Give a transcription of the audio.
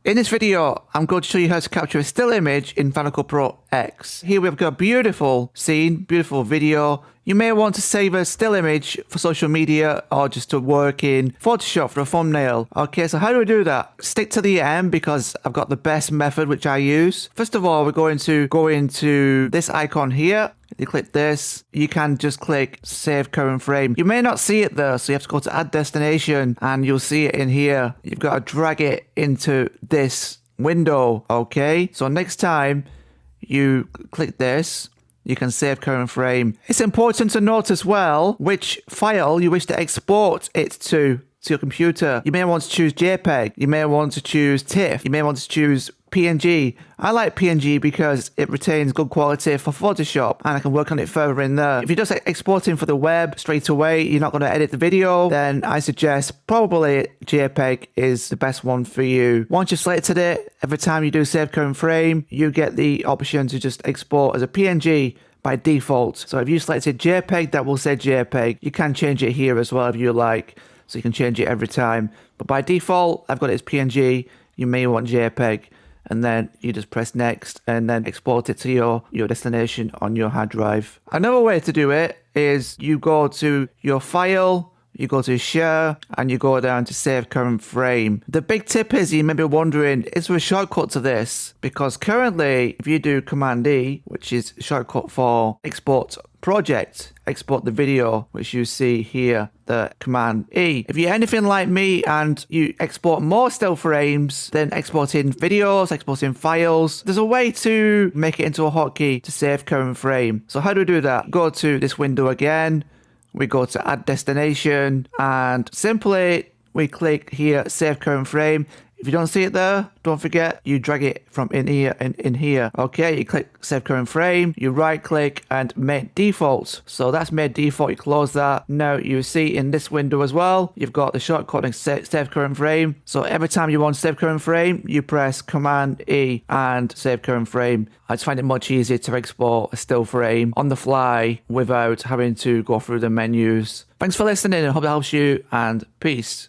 In this video, I'm going to show you how to capture a still image in Final Cut Pro X. Here we've got a beautiful scene, beautiful video. You may want to save a still image for social media or just to work in Photoshop for a thumbnail. Okay, so how do we do that? Stick to the end because I've got the best method which I use. First of all, we're going to go into this icon here. You click this, you can just click save current frame. You may not see it though, so you have to go to add destination and you'll see it in here. You've got to drag it into this window. Okay, so next time you click this, you can save current frame. It's important to note as well which file you wish to export it to your computer. You may want to choose JPEG, you may want to choose TIFF, you may want to choose PNG. I like PNG because it retains good quality for Photoshop and I can work on it further in there. If you're just exporting for the web straight away, you're not going to edit the video, then I suggest probably JPEG is the best one for you. Once you've selected it, every time you do save current frame, you get the option to just export as a PNG by default. So if you selected JPEG, that will say JPEG. You can change it here as well if you like, so you can change it every time. But by default, I've got it as PNG. You may want JPEG. And then you just press next and then export it to your destination on your hard drive. Another way to do it is you go to your file, you go to share, and you go down to save current frame. The big tip is, you may be wondering, is there a shortcut to this? Because currently, if you do Command E, which is shortcut for export project, export the video, which you see here, the Command E. If you're anything like me and you export more still frames, then exporting videos, exporting files, there's a way to make it into a hotkey to save current frame. So how do we do that? Go to this window again. We go to add destination and simply we click here, save current frame. If you don't see it there, don't forget, you drag it from in here and in here. Okay, you click save current frame, you right click and make default. So that's made default, you close that. Now you see in this window as well, you've got the shortcut and save current frame. So every time you want to save current frame, you press Command E and save current frame. I just find it much easier to export a still frame on the fly without having to go through the menus. Thanks for listening, I hope that helps you, and peace.